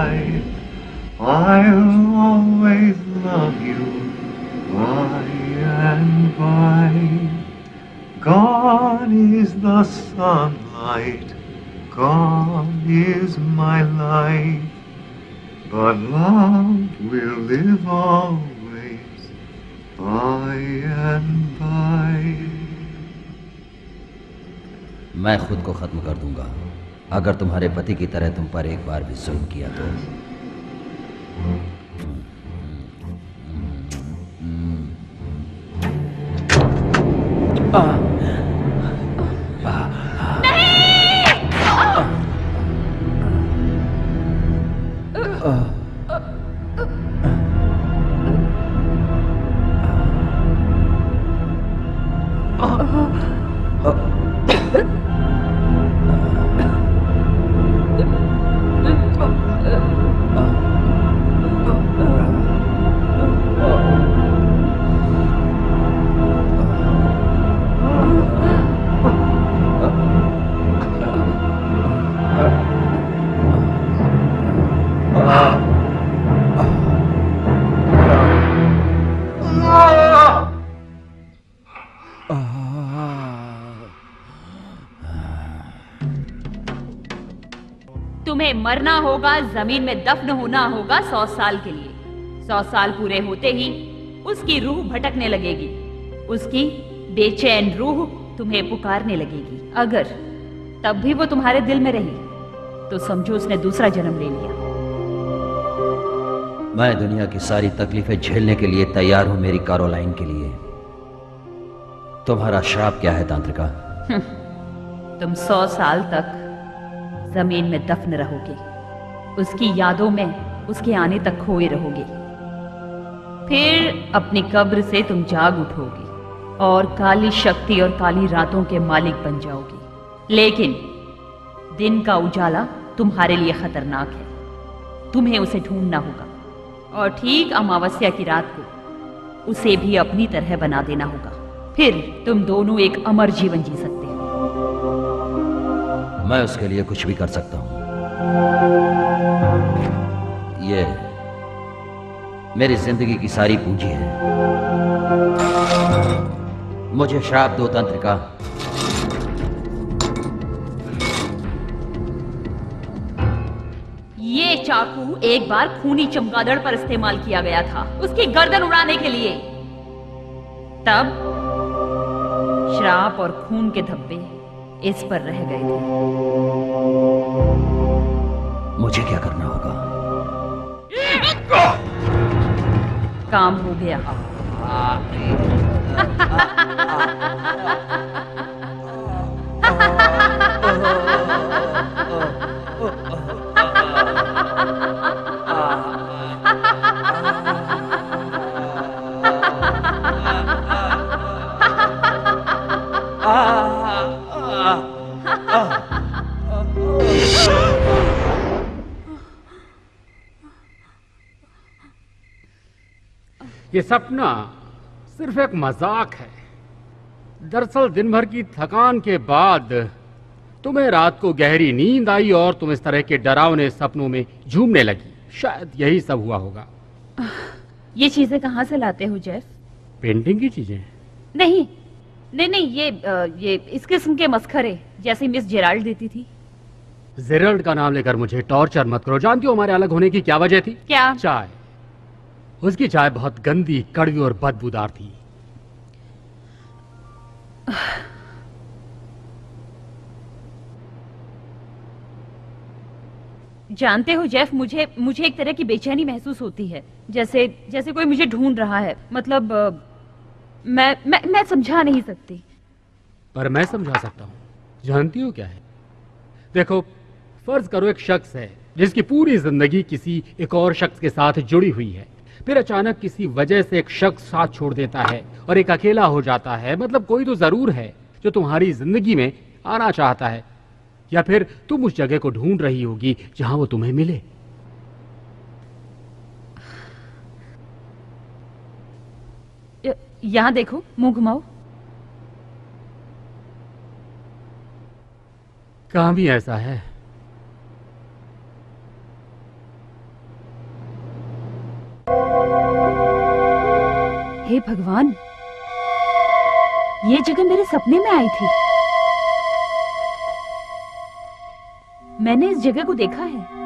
by. I'll always love you by and by. Gone is the sunlight, gone is my life, but love will live always by and by. मैं खुद को खत्म कर दूंगा अगर तुम्हारे पति की तरह तुम पर एक बार भी जुल्म किया तो। तुम्हें मरना होगा, जमीन में दफन होना होगा 100 साल के लिए। 100 साल पूरे होते ही उसकी रूह भटकने लगेगी, उसकी बेचैन रूह तुम्हें पुकारने लगेगी। अगर तब भी वो तुम्हारे दिल में रही तो समझो उसने दूसरा जन्म ले लिया। मैं दुनिया की सारी तकलीफें झेलने के लिए तैयार हूं मेरी कैरोलाइन के लिए। तुम्हारा श्राप क्या है तांत्रिका? तुम 100 साल तक जमीन में दफन रहोगे, उसकी यादों में उसके आने तक खोए रहोगे। फिर अपनी कब्र से तुम जाग उठोगे और काली शक्ति और काली रातों के मालिक बन जाओगे। लेकिन दिन का उजाला तुम्हारे लिए खतरनाक है, तुम्हें उसे ढूंढना होगा और ठीक अमावस्या की रात को उसे भी अपनी तरह बना देना होगा। फिर तुम दोनों एक अमर जीवन जी सकते हो। मैं उसके लिए कुछ भी कर सकता हूं। ये मेरी जिंदगी की सारी पूंजी है। मुझे श्राप दो तांत्रिका। ये चाकू एक बार खूनी चमगादड़ पर इस्तेमाल किया गया था, उसकी गर्दन उड़ाने के लिए। तब श्राप और खून के धब्बे इस पर रह गए थे। मुझे क्या करना होगा? काम हो गया। ये सपना सिर्फ एक मजाक है। दरअसल दिन भर की थकान के बाद तुम्हें रात को गहरी नींद आई और तुम इस तरह के डरावने सपनों में झूमने लगी। शायद यही सब हुआ होगा। ये चीजें कहाँ से लाते हो जेफ? पेंटिंग की चीजें? नहीं नहीं नहीं, ये इस किस्म के मस्खरे जैसे मिस जेराल्ड देती थी। जेराल्ड का नाम लेकर मुझे टॉर्चर मत करो। जानती हो हमारे अलग होने की क्या वजह थी? क्या? चाय। उसकी चाय बहुत गंदी, कड़वी और बदबूदार थी। जानते हो जेफ, मुझे एक तरह की बेचैनी महसूस होती है, जैसे कोई मुझे ढूंढ रहा है। मतलब मैं समझा नहीं सकती। पर मैं समझा सकता हूँ। जानती हो क्या है? देखो, फर्ज करो एक शख्स है जिसकी पूरी जिंदगी किसी एक और शख्स के साथ जुड़ी हुई है। फिर अचानक किसी वजह से एक शख्स साथ छोड़ देता है और एक अकेला हो जाता है। मतलब कोई तो जरूर है जो तुम्हारी जिंदगी में आना चाहता है, या फिर तुम उस जगह को ढूंढ रही होगी जहां वो तुम्हें मिले। यहां देखो, मुंह घुमाओ। कहां भी ऐसा है। हे भगवान, ये जगह मेरे सपने में आई थी। मैंने इस जगह को देखा है।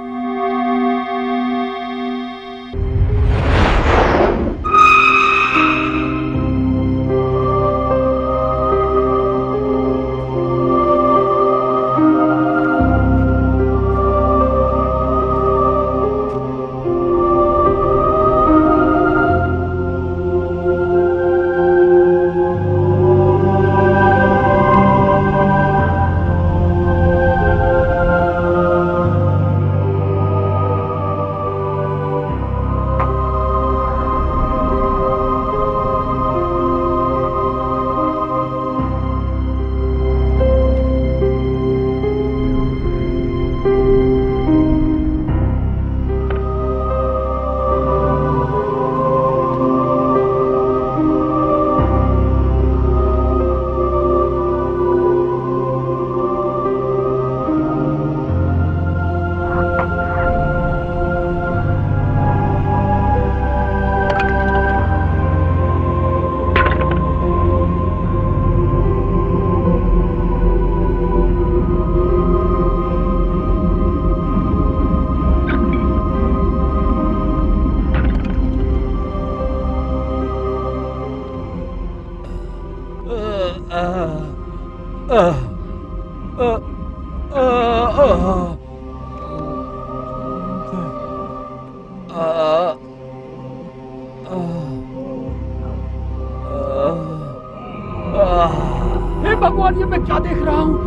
हे भगवान, ये मैं क्या देख रहा हूँ?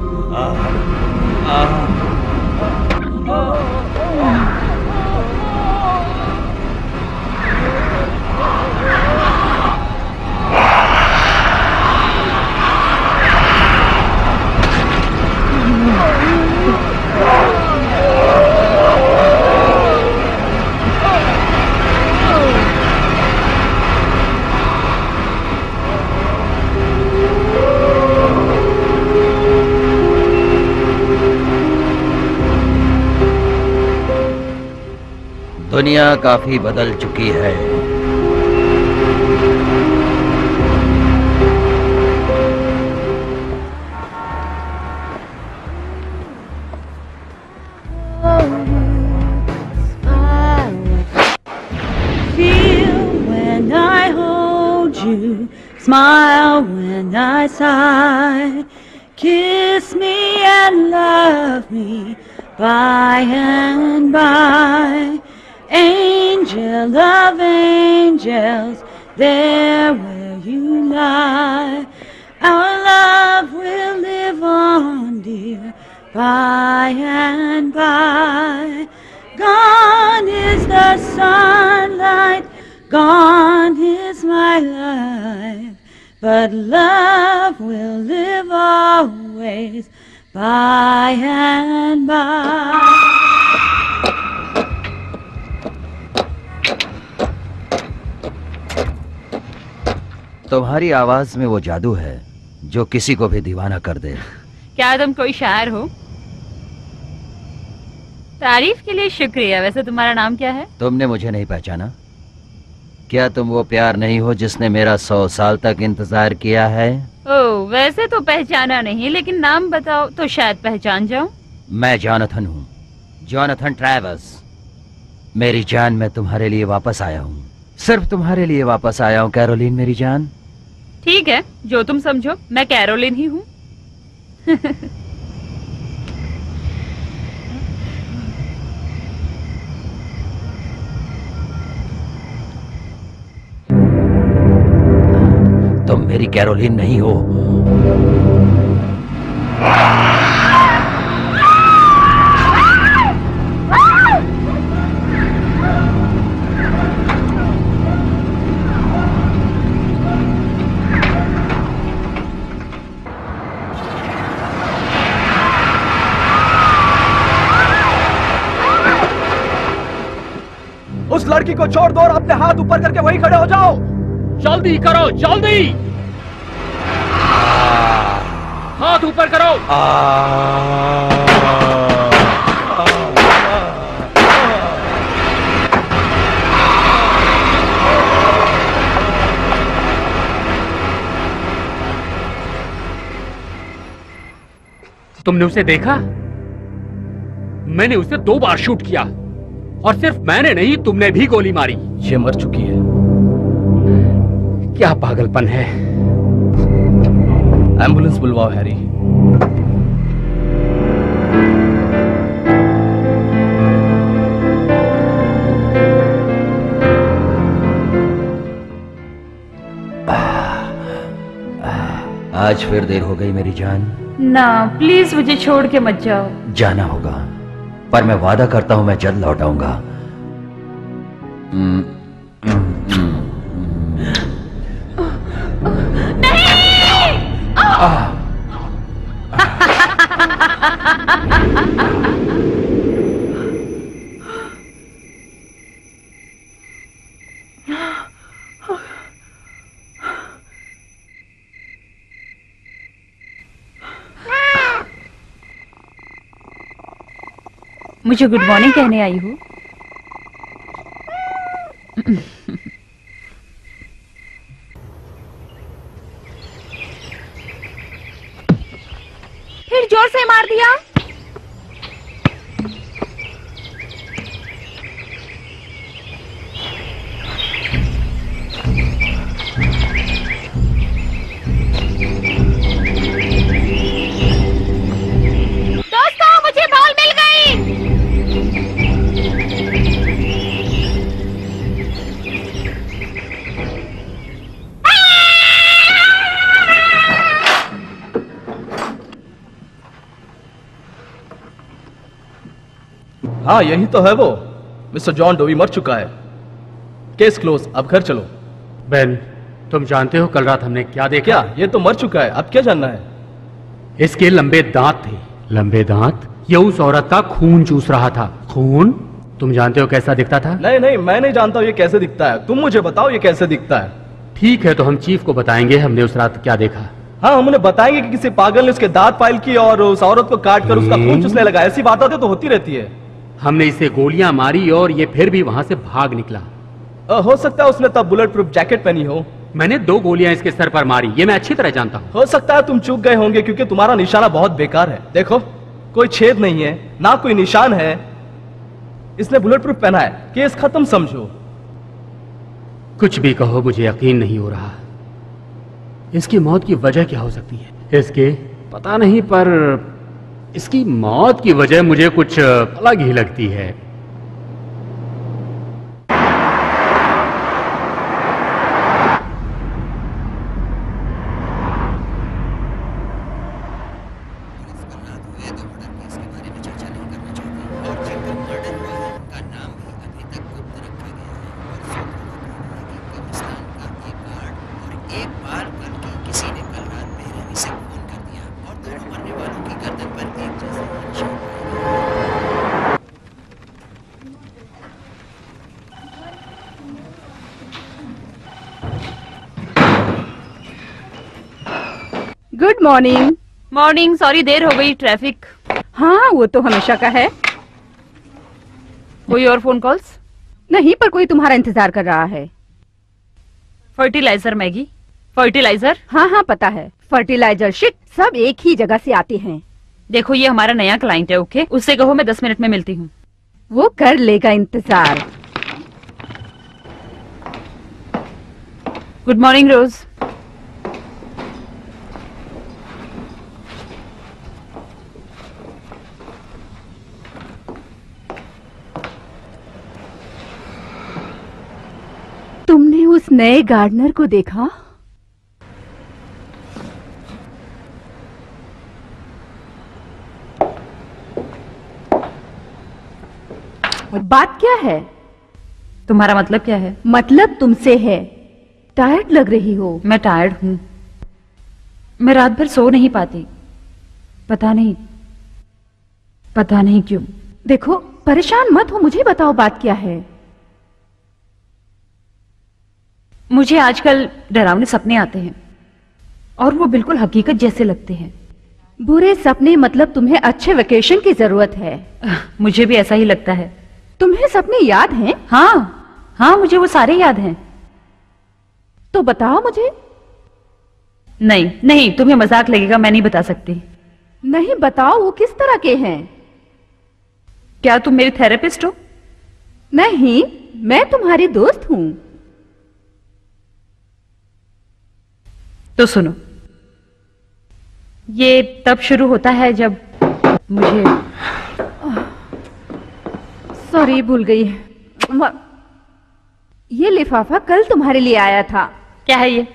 दुनिया काफी बदल चुकी है। Smile when I sigh, kiss me and love me by and by. Angel of angels, there where you lie, our love will live on, dear, by and by. Gone is the sunlight, gone is my life, but love will live always, by and by. तुम्हारी आवाज में वो जादू है जो किसी को भी दीवाना कर दे। क्या तुम कोई शायर हो? तारीफ के लिए शुक्रिया। वैसे तुम्हारा नाम क्या है? तुमने मुझे नहीं पहचाना? क्या तुम वो प्यार नहीं हो जिसने मेरा 100 साल तक इंतजार किया है? ओह, वैसे तो पहचाना नहीं, लेकिन नाम बताओ तो शायद पहचान जाऊं। मैं जॉनथन हूँ, जॉनथन ट्रैवर्स। मेरी जान, मैं तुम्हारे लिए वापस आया हूँ, सिर्फ तुम्हारे लिए वापस आया हूँ कैरोलिन मेरी जान। ठीक है, जो तुम समझो। मैं कैरोलिन ही हूँ। तुम मेरी कैरोलिन नहीं हो। उस लड़की को छोड़ दो और अपने हाथ ऊपर करके वहीं खड़े हो जाओ। जल्दी करो, जल्दी हाथ ऊपर करो। तुमने उसे देखा? मैंने उसे 2 बार शूट किया और सिर्फ मैंने नहीं, तुमने भी गोली मारी। ये मर चुकी है। क्या पागलपन है। एम्बुलेंस बुलवाओ हैरी। आज फिर देर हो गई मेरी जान। ना प्लीज मुझे छोड़ के मत जाओ। जाना होगा, पर मैं वादा करता हूं मैं जल्द लौट आऊंगा। मुझे गुड मॉर्निंग कहने आई हो? फिर जोर से मार दिया। दोस्तों, मुझे बॉल मिल गई। हाँ, यही तो है वो। मिस्टर जॉन डोवी मर चुका है। केस क्लोज, अब घर चलो। बेन, तुम जानते हो कल रात हमने क्या देखा? क्या? ये तो मर चुका है, अब क्या जानना है? इसके लंबे दांत थे। लंबे दांत? ये उस औरत का खून चूस रहा था। खून? तुम जानते हो कैसा दिखता था? नहीं नहीं, मैं नहीं जानता ये कैसे दिखता है। तुम मुझे बताओ ये कैसे दिखता है। ठीक है, तो हम चीफ को बताएंगे हमने उस रात क्या देखा। हाँ, हम उन्हें बताएंगे कि किसी पागल ने उसके दांत फाइल की और उस औरत को काट कर उसका खून चूसने लगा। ऐसी बातें तो होती रहती है। हमने इसे गोलियां मारी और ये फिर भी वहां से भाग निकला। हो सकता है उसने तब बुलेट प्रूफ जैकेट पहनी हो। मैंने 2 गोलियां इसके सर पर मारी, ये मैं अच्छी तरह जानता हूँ। हो सकता है तुम चूक गए होंगे क्योंकि तुम्हारा निशाना बहुत बेकार है। देखो, कोई छेद नहीं है, ना कोई निशान है। इसने बुलेट प्रूफ पहना है। केस खत्म समझो। कुछ भी कहो, मुझे यकीन नहीं हो रहा। इसकी मौत की वजह क्या हो सकती है? इसके पता नहीं, पर इसकी मौत की वजह मुझे कुछ अलग ही लगती है। Good morning. मॉर्निंग। सॉरी देर हो गई, ट्रैफिक। हाँ, वो तो हमेशा का है। कोई और फोन कॉल्स? नहीं, पर कोई तुम्हारा इंतजार कर रहा है। Fertiliser Maggi? फर्टिलाइजर? हाँ हाँ, पता है। फर्टिलाइजर शिट सब एक ही जगह से आते हैं। देखो, ये हमारा नया क्लाइंट है, ओके? उससे कहो मैं 10 मिनट में मिलती हूँ। वो कर लेगा इंतजार। गुड मॉर्निंग रोज। तुमने उस नए गार्डनर को देखा? बात क्या है? तुम्हारा मतलब क्या है? मतलब तुमसे है। टायर्ड लग रही हो। मैं टायर्ड हूँ। मैं रात भर सो नहीं पाती। पता नहीं क्यों। देखो, परेशान मत हो, मुझे बताओ बात क्या है। मुझे आजकल डरावने सपने आते हैं और वो बिल्कुल हकीकत जैसे लगते हैं। बुरे सपने मतलब तुम्हें अच्छे वेकेशन की जरूरत है। मुझे भी ऐसा ही लगता है। तुम्हें सपने याद हैं? हाँ, मुझे वो सारे याद हैं। तो बताओ मुझे। नहीं, तुम्हें मजाक लगेगा, मैं नहीं बता सकती। नहीं, बताओ वो किस तरह के हैं? क्या तुम मेरी थेरेपिस्ट हो? नहीं, मैं तुम्हारी दोस्त हूं। तो सुनो, ये तब शुरू होता है जब मुझे सॉरी, भूल गई। ये लिफाफा कल तुम्हारे लिए आया था। क्या है ये?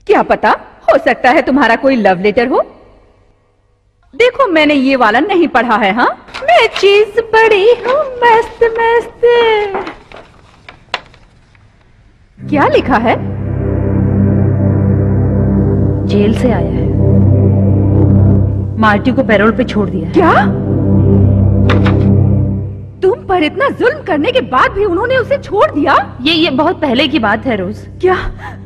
क्या पता, हो सकता है तुम्हारा कोई लव लेटर हो। देखो, मैंने ये वाला नहीं पढ़ा है। हाँ, मैं चीज बड़ी हूँ मस्त मस्त। क्या लिखा है? जेल से आया है, मार्टी को पैरोल पे छोड़ दिया है। क्या? तुम पर इतना जुल्म करने के बाद भी उन्होंने उसे छोड़ दिया? ये बहुत पहले की बात है रोज। क्या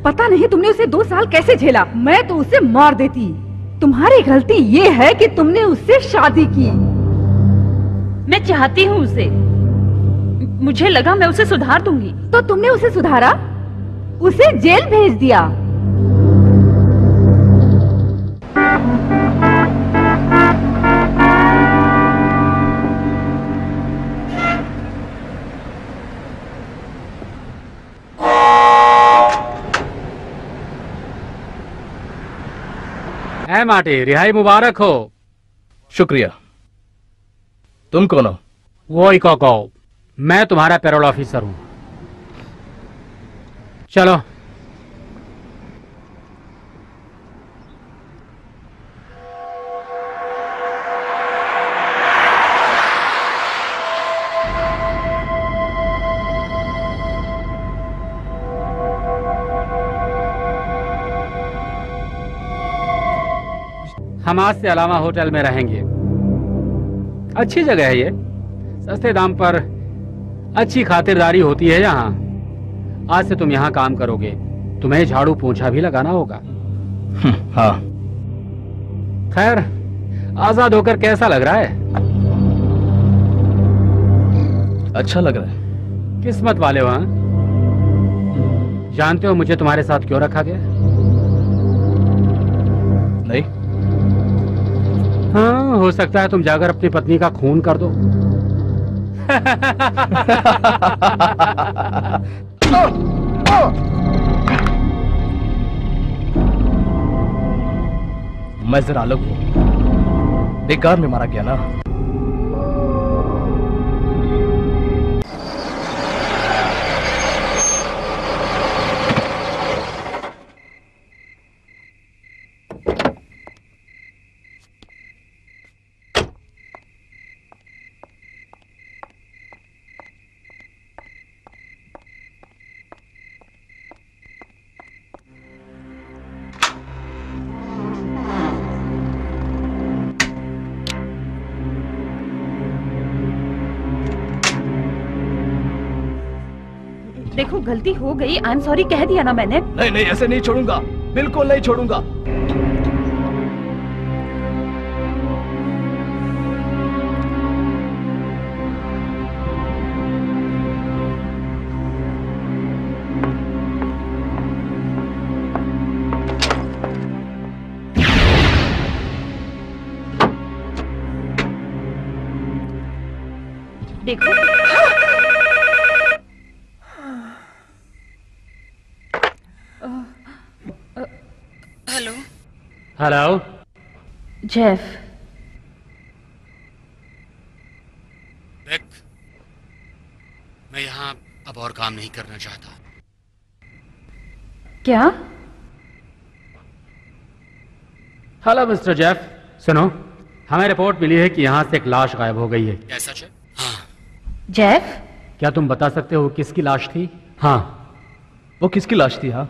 पता नहीं तुमने उसे 2 साल कैसे झेला। मैं तो उसे मार देती। तुम्हारी गलती ये है कि तुमने उससे शादी की। मैं चाहती हूँ उसे, मुझे लगा मैं उसे सुधार दूंगी। तो तुमने उसे सुधारा, उसे जेल भेज दिया। है मार्टी, रिहाई मुबारक हो। शुक्रिया। तुम कौन हो? वो ही को मैं तुम्हारा पैरोल ऑफिसर हूं। चलो। हम आज से अलावा होटल में रहेंगे। अच्छी जगह है ये, सस्ते दाम पर अच्छी खातिरदारी होती है यहाँ। आज से तुम यहाँ काम करोगे, तुम्हें झाड़ू पोंछा भी लगाना होगा। हाँ। खैर, आजाद होकर कैसा लग रहा है? अच्छा लग रहा है। किस्मत वाले हो। हाँ, जानते हो मुझे तुम्हारे साथ क्यों रखा गया? नहीं। हाँ, हो सकता है तुम जाकर अपनी पत्नी का खून कर दो। मैं जरा अलग हूं, बेकार में मारा गया ना। देखो, गलती हो गई, आई एम सॉरी कह दिया ना मैंने। नहीं नहीं, ऐसे नहीं छोड़ूंगा, बिल्कुल नहीं छोड़ूंगा। देखो, हेलो। Hello Jeff. बेक, मैं यहाँ अब और काम नहीं करना चाहता। क्या? हेलो मिस्टर जेफ, सुनो, हमें रिपोर्ट मिली है कि यहाँ से एक लाश गायब हो गई है। क्या सच है? हाँ। जेफ, क्या तुम बता सकते हो किसकी लाश थी? हाँ। वो किसकी लाश थी? हाँ,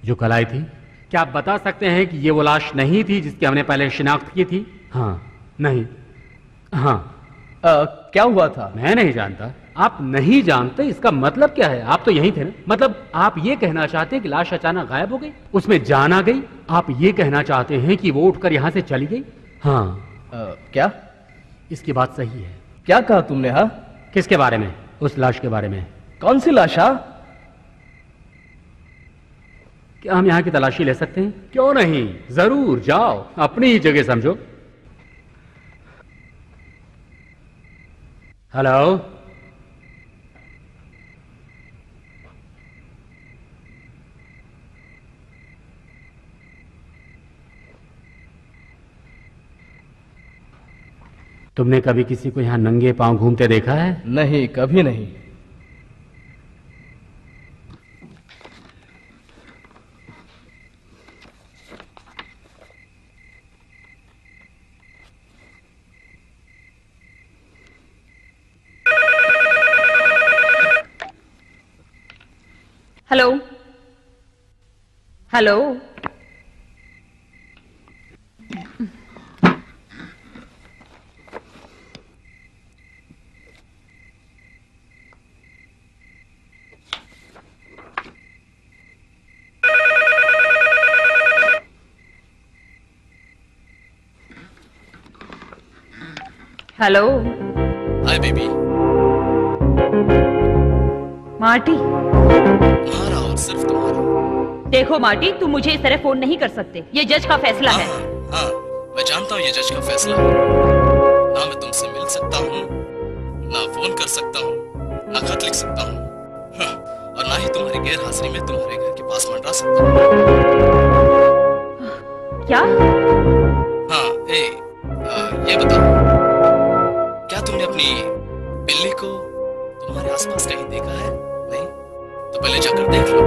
जो कल आई थी। क्या आप बता सकते हैं कि ये वो लाश नहीं थी जिसकी हमने पहले शिनाख्त की थी? हाँ। नहीं। हाँ। क्या हुआ था? मैं नहीं जानता। आप नहीं जानते इसका मतलब क्या है? आप तो यहीं थे ना। मतलब आप ये कहना चाहते हैं कि लाश अचानक गायब हो गई, उसमें जान आ गई? आप ये कहना चाहते हैं कि वो उठकर यहां से चली गई? हाँ। क्या? इसकी बात सही है। क्या कहा तुमने? हाँ, किसके बारे में? उस लाश के बारे में। कौन सी लाश? हाँ, क्या हम यहाँ की तलाशी ले सकते हैं? क्यों नहीं, जरूर जाओ, अपनी ही जगह समझो। हेलो। तुमने कभी किसी को यहां नंगे पांव घूमते देखा है? नहीं, कभी नहीं। Hello hello. Hello. Hi baby. Marty. तुम्हारा और सिर्फ तुम्हारा। देखो मार्टी, तुम मुझे इस तरह फोन नहीं कर सकते। ये जज का फैसला है। हाँ, मैं जानता हूँ ये जज का फैसला है। ना मैं तुमसे मिल सकता हूँ, ना फोन कर सकता हूँ, ना खत लिख सकता हूँ, हाँ, और ना ही तुम्हारी गैर हाजिरी में तुम्हारे घर के पास मंडरा सकता हूँ। क्या? हाँ, ये बताओ, क्या तुमने अपनी बिल्ली को तुम्हारे आसपास कहीं देखा है? नहीं? तो पहले जाकर देख लो।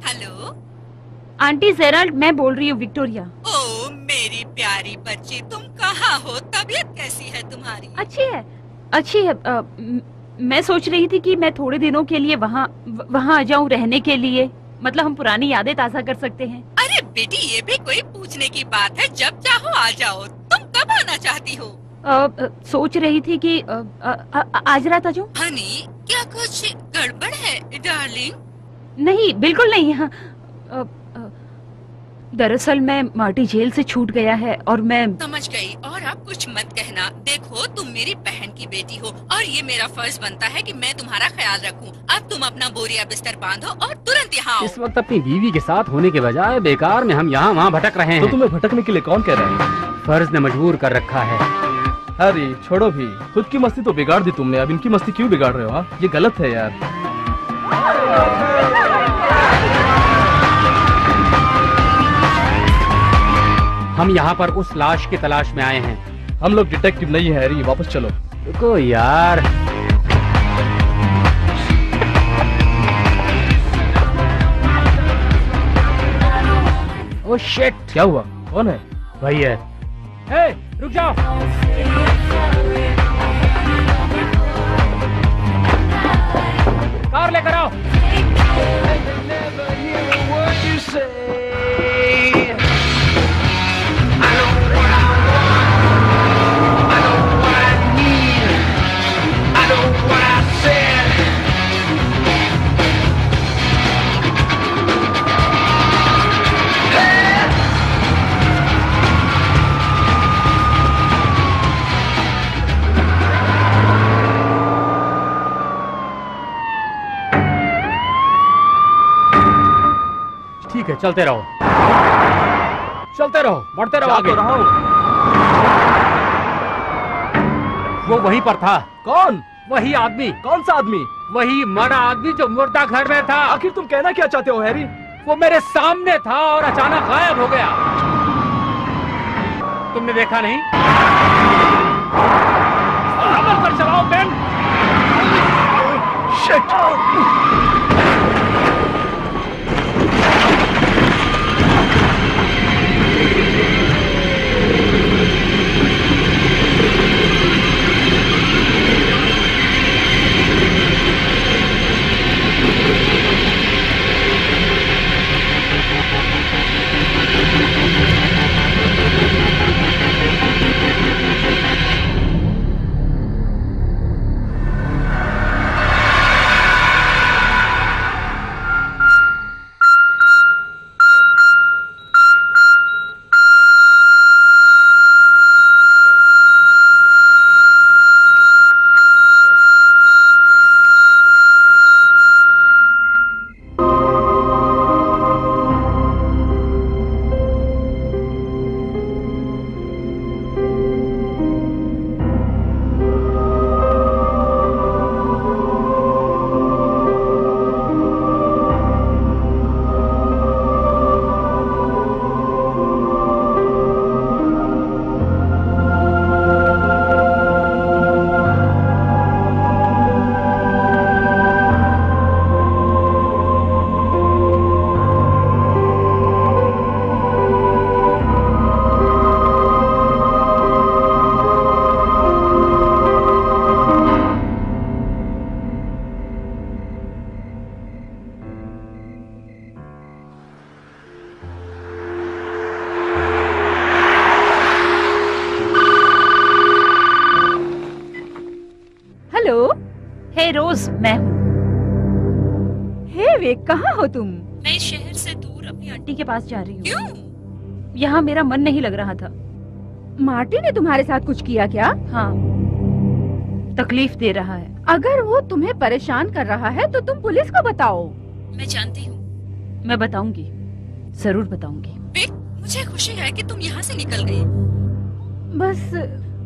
हेलो आंटी जेराल्ड, मैं बोल रही हूँ, विक्टोरिया। ओ मेरी प्यारी बच्ची, तुम कहाँ हो? तबीयत कैसी है तुम्हारी? अच्छी है, अच्छी है। मैं सोच रही थी कि मैं थोड़े दिनों के लिए वहाँ आ जाऊँ रहने के लिए। मतलब हम पुरानी यादें ताज़ा कर सकते हैं। अरे बेटी, ये भी कोई पूछने की बात है? जब चाहो आ जाओ। तुम कब आना चाहती हो? सोच रही थी कि आज रात आ जाऊँ। हनी, क्या कुछ गड़बड़ है डार्लिंग? नहीं, बिल्कुल नहीं। हाँ, दरअसल मैं मार्टी जेल से छूट गया है और मैं समझ गई। और अब कुछ मत कहना। देखो, तुम मेरी बहन की बेटी हो और ये मेरा फर्ज बनता है कि मैं तुम्हारा ख्याल रखूं। अब तुम अपना बोरिया बिस्तर बांधो और तुरंत यहाँ आओ। इस वक्त अपनी बीवी के साथ होने के बजाय बेकार में हम यहाँ वहाँ भटक रहे हैं। तो तुम्हें भटकने के लिए कौन कह रहा है? फर्ज ने मजबूर कर रखा है। अरे छोड़ो भी, खुद की मस्ती तो बिगाड़ दी तुमने, अब इनकी मस्ती क्यों बिगाड़ रहे हो? हाँ, ये गलत है यार। हम यहाँ पर उस लाश की तलाश में आए हैं। हम लोग डिटेक्टिव नहीं है हैरी, वापस चलो। रुको यार। Oh shit! क्या हुआ? कौन है? वही है। हे, रुक जाओ। कार लेकर आओ। ठीक है, चलते रहो, चलते रहो, बढ़ते रहो आगे। वो वहीं पर था। कौन? वही आदमी। कौन सा आदमी? वही मरा आदमी जो मुर्दा घर में था। आखिर तुम कहना क्या चाहते हो हैरी? वो मेरे सामने था और अचानक गायब हो गया। तुमने देखा नहीं? संभल कर चलाओ बेन। शिट! मैं हूँ। हे वे, कहाँ हो तुम? मैं इस शहर से दूर अपनी आंटी के पास जा रही हूँ। क्यों? यहाँ मेरा मन नहीं लग रहा था। मार्टी ने तुम्हारे साथ कुछ किया क्या? हाँ, तकलीफ दे रहा है। अगर वो तुम्हें परेशान कर रहा है तो तुम पुलिस को बताओ। मैं जानती हूँ। मैं बताऊंगी, जरूर बताऊंगी। विक, मुझे खुशी है कि तुम यहाँ से निकल गई। बस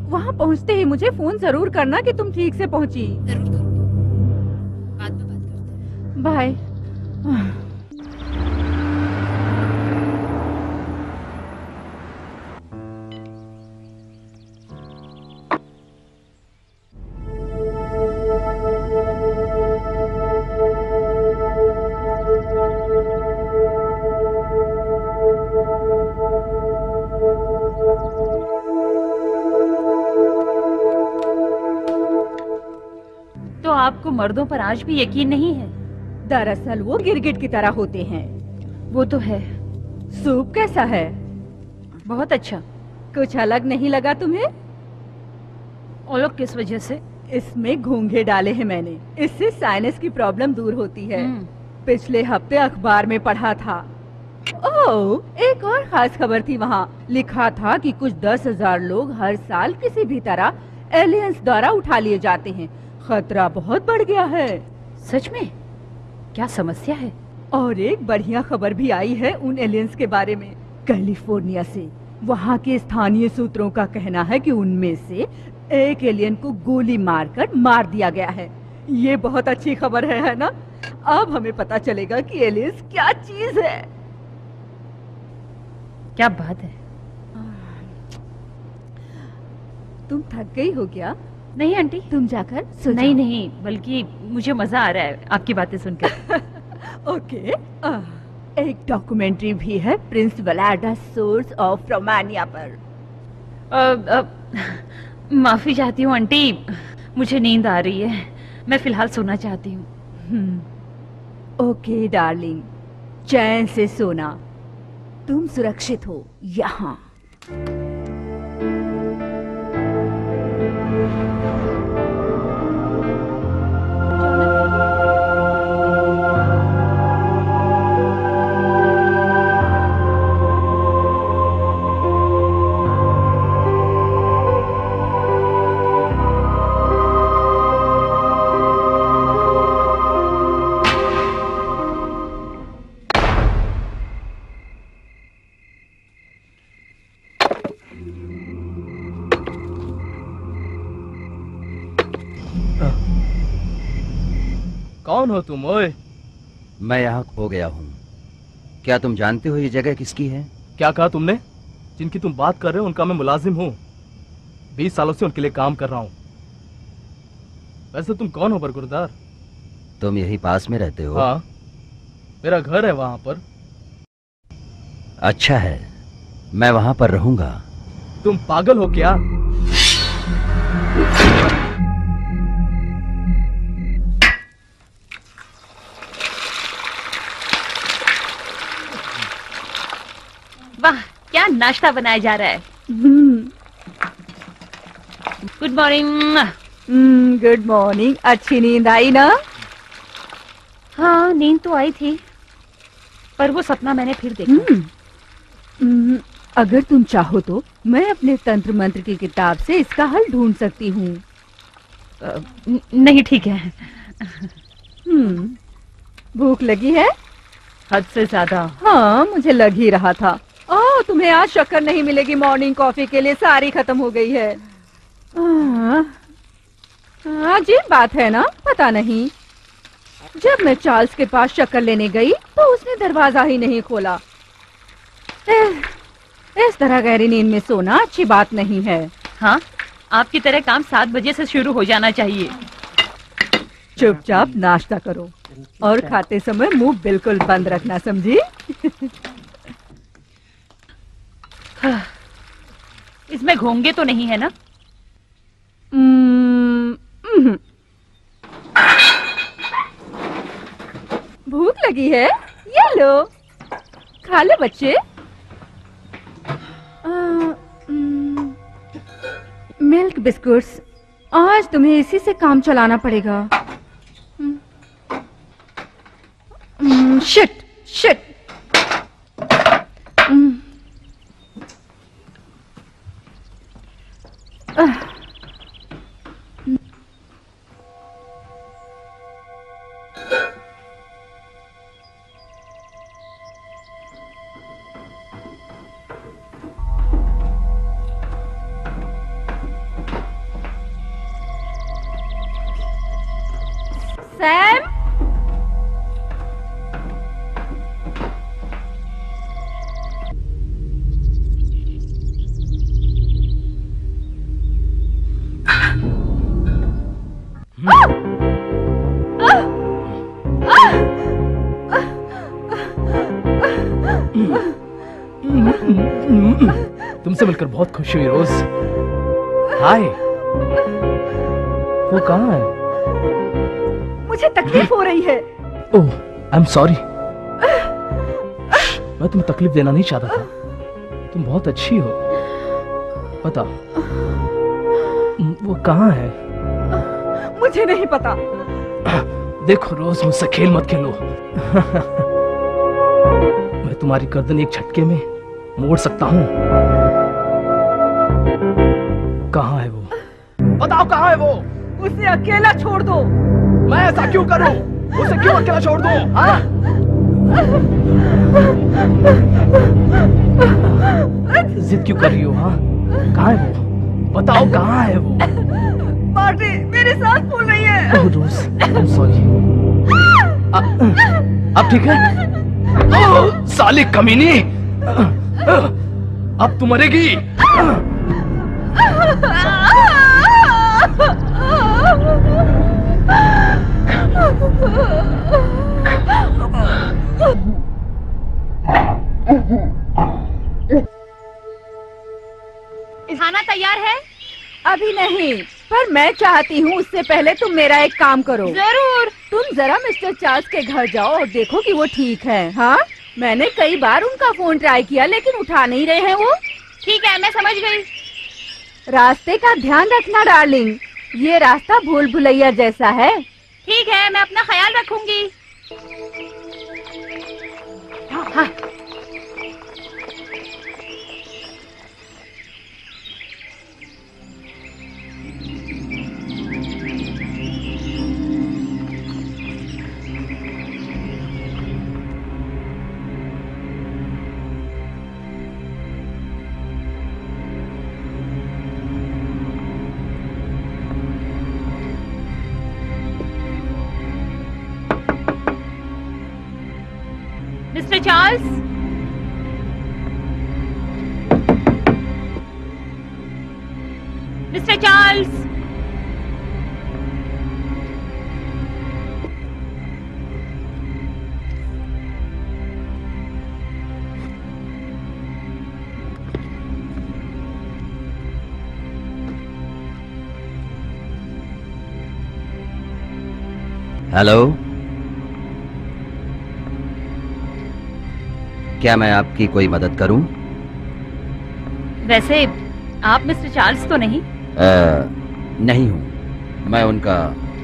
वहाँ पहुँचते ही मुझे फोन जरूर करना कि तुम ठीक से पहुँची। जरूर करूँगी। बाद में बात करते हैं। बाय। तो आपको मर्दों पर आज भी यकीन नहीं है? दरअसल वो गिरगिट की तरह होते हैं। वो तो है। सूप कैसा है? बहुत अच्छा। कुछ अलग नहीं लगा तुम्हें? अलग किस वजह से? इसमें घोंघे डाले हैं मैंने, इससे साइनस की प्रॉब्लम दूर होती है। पिछले हफ्ते अखबार में पढ़ा था। ओह, एक और खास खबर थी। वहाँ लिखा था कि कुछ 10,000 लोग हर साल किसी भी तरह एलियंस द्वारा उठा लिए जाते हैं। खतरा बहुत बढ़ गया है। सच में? क्या समस्या है? और एक बढ़िया खबर भी आई है उन एलियंस के बारे में, कैलिफोर्निया से। वहाँ के स्थानीय सूत्रों का कहना है कि उनमें से एक एलियन को गोली मारकर मार दिया गया है। ये बहुत अच्छी खबर है ना? अब हमें पता चलेगा कि एलियंस क्या चीज है। क्या बात है। तुम थक गई हो क्या? नहीं आंटी, तुम जाकर सो नहीं जाओ। नहीं, बल्कि मुझे मजा आ रहा है आपकी बातें सुनकर। ओके। एक डॉक्यूमेंट्री भी है प्रिंस वलाडा सोर्स ऑफ रोमानिया पर। माफी चाहती हूँ आंटी, मुझे नींद आ रही है। मैं फिलहाल सोना चाहती हूँ। ओके डार्लिंग, चैन से सोना। तुम सुरक्षित हो यहाँ। कौन हो तुम? ओए, मैं यहाँ खो गया हूँ। क्या तुम जानते हो ये जगह किसकी है? क्या कहा तुमने? जिनकी तुम बात कर रहे हो उनका मैं मुलाजिम हूँ। 20 सालों से उनके लिए काम कर रहा हूँ। वैसे तुम कौन हो बरगुरदार? तुम यही पास में रहते हो? हाँ, मेरा घर है वहां पर। अच्छा है, मैं वहां पर रहूंगा। तुम पागल हो क्या? वाह, क्या नाश्ता बनाया जा रहा है। Good morning. Good morning. अच्छी नींद आई ना? हाँ, नींद तो आई थी, पर वो सपना मैंने फिर देखा। अगर तुम चाहो तो मैं अपने तंत्र मंत्र की किताब से इसका हल ढूंढ सकती हूँ। नहीं, ठीक है। भूख लगी है? हद से ज्यादा। हाँ, मुझे लग ही रहा था। ओह, तुम्हें आज शक्कर नहीं मिलेगी मॉर्निंग कॉफी के लिए, सारी खत्म हो गई है। अजीब बात है ना? पता नहीं, जब मैं चार्ल्स के पास शक्कर लेने गई तो उसने दरवाजा ही नहीं खोला। इस तरह गहरी नींद में सोना अच्छी बात नहीं है। हाँ, आपकी तरह काम 7 बजे से शुरू हो जाना चाहिए। चुपचाप नाश्ता करो और खाते समय मुंह बिल्कुल बंद रखना, समझी? इसमें घोंघे तो नहीं है ना? भूख लगी है? ये लो, खा लो बच्चे। Milk biscuits. आज तुम्हें इसी से काम चलाना पड़ेगा। Shit shit. सैम, तुमसे मिलकर बहुत खुशी हुई रोज। हाय, वो कहाँ है? मुझे तकलीफ हो रही है। ओह, आई एम सॉरी। मैं तुम्हें तकलीफ देना नहीं चाहता था। तुम बहुत अच्छी हो। बता, वो कहाँ है? मुझे नहीं पता। देखो रोज, मुझसे खेल मत खेलो। मैं तुम्हारी गर्दन एक झटके में मोड़ सकता हूँ। कहाँ है वो? बताओ कहाँ है वो? उसे अकेला छोड़ दो। मैं ऐसा क्यों करूं? उसे क्यों अकेला छोड़ दूं? हाँ? जिद क्यों कर रही हो? हाँ? कहाँ है वो? बताओ कहाँ है वो? मार्टी, मेरी सांस फूल रही है। ओह रोज, I'm sorry। अब ठीक है? ओह, साली कमीनी! अब तू मरेगी। खाना तैयार है? अभी नहीं, पर मैं चाहती हूँ उससे पहले तुम मेरा एक काम करो। जरूर। तुम जरा मिस्टर चार्ल्स के घर जाओ और देखो कि वो ठीक है। हाँ, मैंने कई बार उनका फोन ट्राई किया लेकिन उठा नहीं रहे हैं वो। ठीक है, मैं समझ गई। रास्ते का ध्यान रखना डार्लिंग, ये रास्ता भूल भुलैया जैसा है। ठीक है, मैं अपना ख्याल रखूंगी। हाँ। Mister Charles, mister Charles, hello, क्या मैं आपकी कोई मदद करूं? वैसे आप मिस्टर चार्ल्स तो नहीं? नहीं हूं, मैं उनका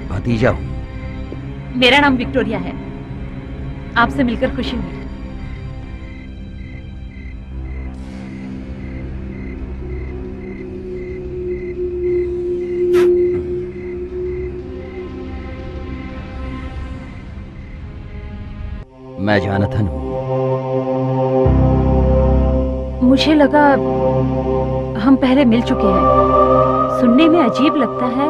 भतीजा हूं। मेरा नाम विक्टोरिया है। आपसे मिलकर खुशी हुई। मैं जोनाथन हूं। मुझे लगा हम पहले मिल चुके हैं। सुनने में अजीब लगता है,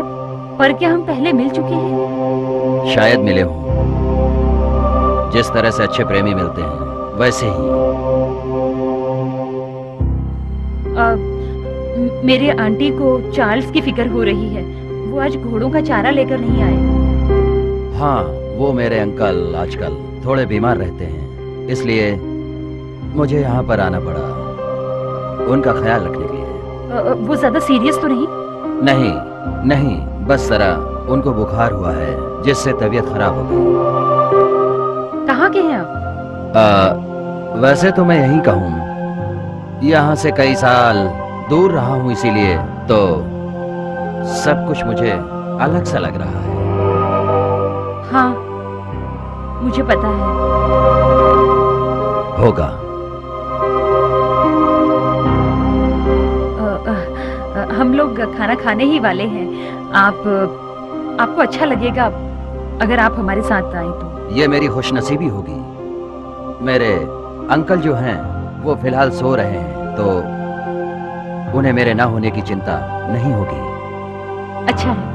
पर क्या हम पहले मिल चुके हैं? शायद मिले हों। जिस तरह से अच्छे प्रेमी मिलते हैं वैसे ही। मेरे आंटी को चार्ल्स की फिक्र हो रही है। वो आज घोड़ों का चारा लेकर नहीं आए। हाँ, वो मेरे अंकल आजकल थोड़े बीमार रहते हैं, इसलिए मुझे यहाँ पर आना पड़ा उनका ख्याल रखने के लिए। वो ज्यादा सीरियस तो नहीं? नहीं नहीं, बस जरा उनको बुखार हुआ है जिससे तबीयत खराब हो गई। कहाँ के हैं आप? वैसे तो मैं यहीं का हूँ, यहाँ से कई साल दूर रहा हूँ, इसीलिए तो सब कुछ मुझे अलग सा लग रहा है। हाँ, मुझे पता है। होगा। हम लोग खाना खाने ही वाले हैं। आपको अच्छा लगेगा अगर आप हमारे साथ आए तो। ये मेरी खुशनसीबी होगी। मेरे अंकल जो हैं वो फिलहाल सो रहे हैं, तो उन्हें मेरे ना होने की चिंता नहीं होगी। अच्छा है।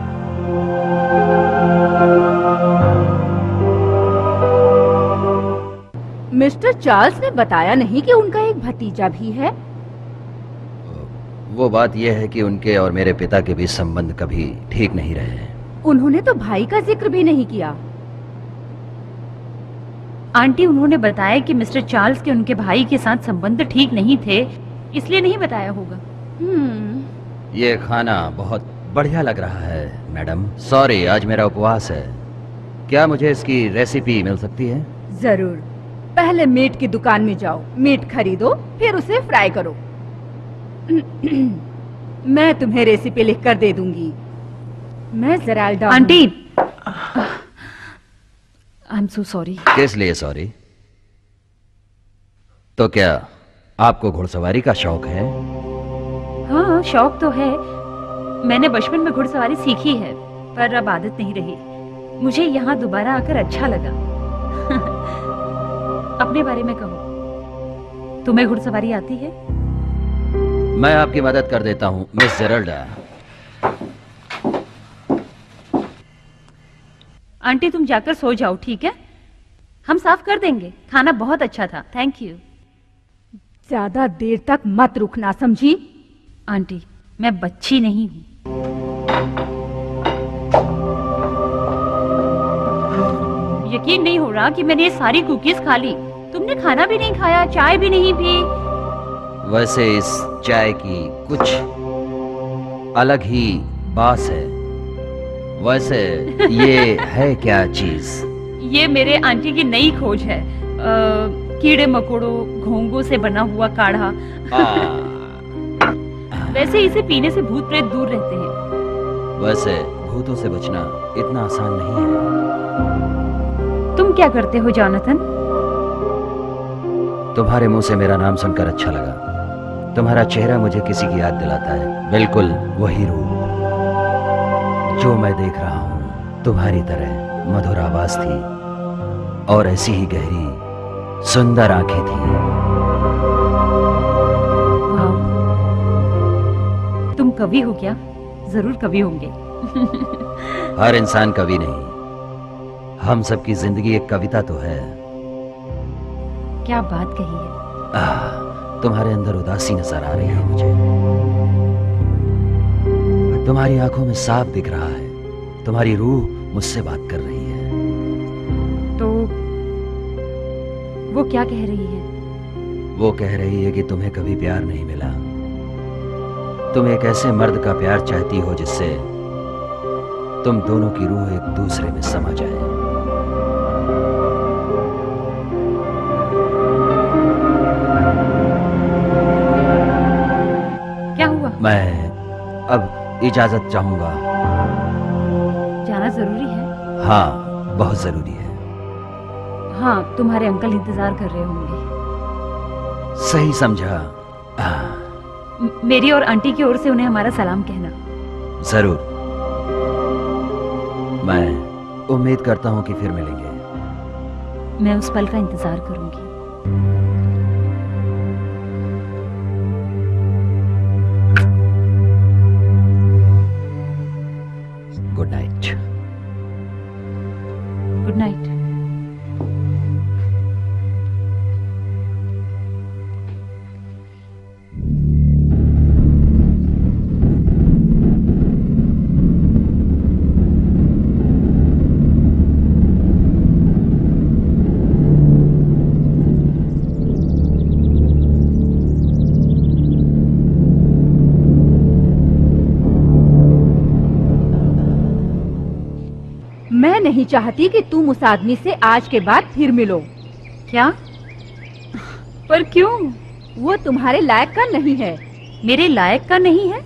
मिस्टर चार्ल्स ने बताया नहीं कि उनका एक भतीजा भी है? वो बात यह है कि उनके और मेरे पिता के बीच संबंध कभी ठीक नहीं रहे हैं। उन्होंने तो भाई का जिक्र भी नहीं किया। आंटी, उन्होंने बताया कि मिस्टर चार्ल्स के उनके भाई के साथ संबंध ठीक नहीं थे, इसलिए नहीं बताया होगा। ये खाना बहुत बढ़िया लग रहा है मैडम। सॉरी, आज मेरा उपवास है। क्या मुझे इसकी रेसिपी मिल सकती है? जरूर। पहले मीट की दुकान में जाओ, मीट खरीदो, फिर उसे फ्राई करो। मैं तुम्हें रेसिपी लिख कर दे दूंगी। मैं ज़ेराल्डा हूँ। Aunty, I am so sorry. किस लिए सॉरी? तो क्या आपको घुड़सवारी का शौक है? हाँ, शौक तो है। मैंने बचपन में घुड़सवारी सीखी है, पर अब आदत नहीं रही। मुझे यहाँ दोबारा आकर अच्छा लगा। अपने बारे में कहो, तुम्हें घुड़सवारी आती है? मैं आपकी मदद कर देता हूँ मिस ज़ेराल्डा। आंटी, तुम जाकर सो जाओ, ठीक है? हम साफ कर देंगे। खाना बहुत अच्छा था, थैंक यू। ज्यादा देर तक मत रुकना, समझी? आंटी, मैं बच्ची नहीं हूँ। यकीन नहीं हो रहा कि मैंने ये सारी कुकीज खा ली। तुमने खाना भी नहीं खाया, चाय भी नहीं पी। वैसे इस चाय की कुछ अलग ही बास है। वैसे ये है क्या चीज? ये मेरे आंटी की नई खोज है। कीड़े मकोड़ों, घोंघों से बना हुआ काढ़ा। वैसे इसे पीने से भूत प्रेत दूर रहते हैं। वैसे भूतों से बचना इतना आसान नहीं है। तुम क्या करते हो जॉनथन? तुम्हारे मुंह से मेरा नाम सुनकर अच्छा लगा। तुम्हारा चेहरा मुझे किसी की याद दिलाता है, बिल्कुल वही रूप जो मैं देख रहा हूँ। तुम्हारी तरह मधुर आवाज थी और ऐसी ही गहरी सुंदर आंखें थी। तुम कवि हो क्या? जरूर कवि होंगे। हर इंसान कवि नहीं, हम सबकी जिंदगी एक कविता तो है। क्या बात कही है। तुम्हारे अंदर उदासी नजर आ रही है मुझे। तुम्हारी आंखों में साफ दिख रहा है। तुम्हारी रूह मुझसे बात कर रही है। तो वो क्या कह रही है? वो कह रही है कि तुम्हें कभी प्यार नहीं मिला। तुम एक ऐसे मर्द का प्यार चाहती हो जिससे तुम दोनों की रूह एक दूसरे में समा जाए। क्या हुआ? मैं अब इजाजत चाहूंगा। जाना जरूरी है? हाँ, बहुत जरूरी है। हाँ, तुम्हारे अंकल इंतजार कर रहे होंगे। सही समझा। मेरी और आंटी की ओर से उन्हें हमारा सलाम कहना। जरूर। मैं उम्मीद करता हूं कि फिर मिलेंगे। मैं उस पल का इंतजार करूंगी। Good night. Good night. मैं नहीं चाहती कि तुम उस आदमी से आज के बाद फिर मिलो। क्या? पर क्यों? वो तुम्हारे लायक का नहीं है। मेरे लायक का नहीं है?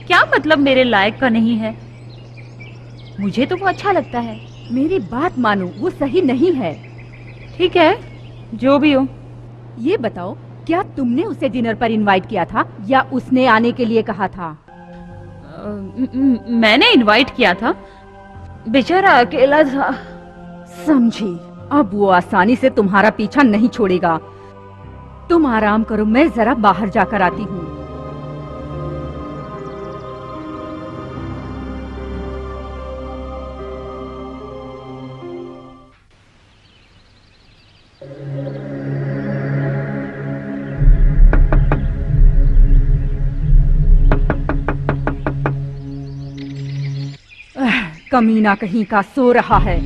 क्या मतलब मेरे लायक का नहीं है? मुझे तो वो अच्छा लगता है। मेरी बात मानो, वो सही नहीं है। ठीक है, जो भी हो। ये बताओ, क्या तुमने उसे डिनर पर इनवाइट किया था या उसने आने के लिए कहा था? मैंने इनवाइट किया था, बेचारा अकेला था। समझी। अब वो आसानी से तुम्हारा पीछा नहीं छोड़ेगा। तुम आराम करो, मैं जरा बाहर जाकर आती हूँ। कमीना कहीं का सो रहा है।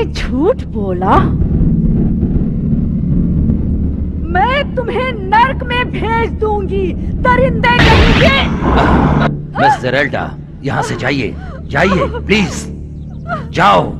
झूठ बोला? मैं तुम्हें नर्क में भेज दूंगी, दरिंदे कहेंगे। मिस जेरेल्डा, यहाँ से जाइए, जाइए प्लीज, जाओ।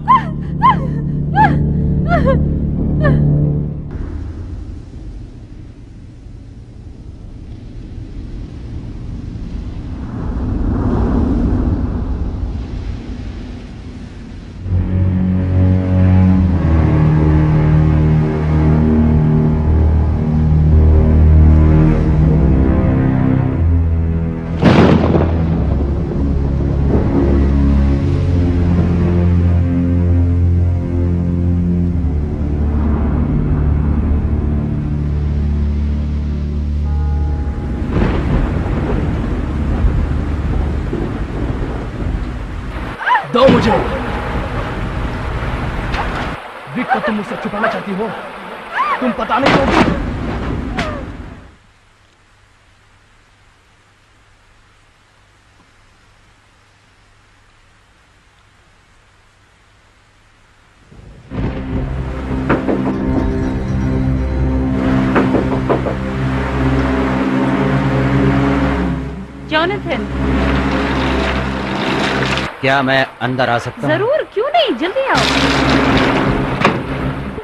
दो मुझे। विक को तुम मुझसे छुपाना चाहती हो, तुम पता नहीं दोगी। जॉनथन, क्या मैं अंदर आ सकता हूँ? जरूर, क्यों नहीं, जल्दी आओ।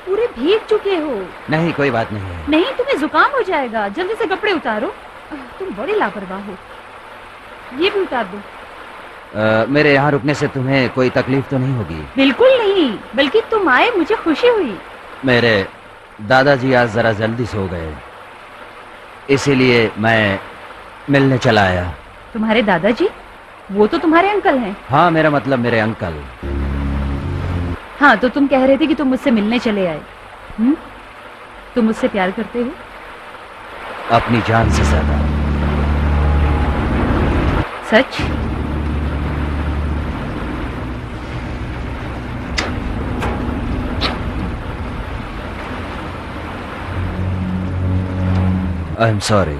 पूरे भीग चुके हो। नहीं, कोई बात नहीं है। नहीं, तुम्हें जुकाम हो जाएगा, जल्दी से कपड़े उतारो। तुम बड़े लापरवाह हो। ये भी उतार दो। मेरे यहाँ रुकने से तुम्हें कोई तकलीफ तो नहीं होगी? बिल्कुल नहीं, बल्कि तुम आए मुझे खुशी हुई। मेरे दादाजी आज जरा जल्दी सो गए, इसीलिए मैं मिलने चला आया। तुम्हारे दादाजी? वो तो तुम्हारे अंकल हैं। हाँ, मेरा मतलब मेरे अंकल। हाँ, तो तुम कह रहे थे कि तुम मुझसे मिलने चले आए। तुम मुझसे प्यार करते हो? अपनी जान से ज्यादा। सच? I am sorry.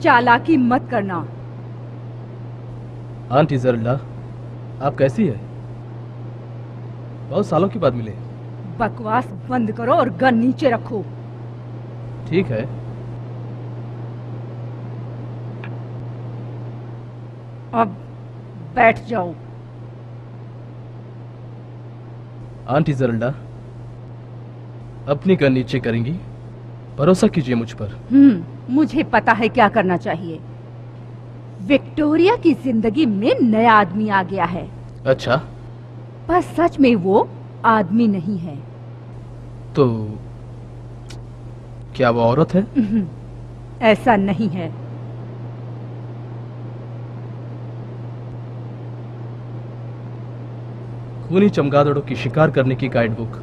चालाकी मत करना। आंटी जेरेल्डा, आप कैसी है? बहुत सालों के बाद मिले। बकवास बंद करो और गन नीचे रखो। ठीक है। अब बैठ जाओ। आंटी जरल्डा, अपनी गन नीचे करेंगी, भरोसा कीजिए मुझ पर। मुझे पता है क्या करना चाहिए। विक्टोरिया की जिंदगी में नया आदमी आ गया है। अच्छा, पर सच में वो आदमी नहीं है। तो क्या वो औरत है? ऐसा नहीं है। खूनी चमगादड़ों की शिकार करने की गाइड बुक।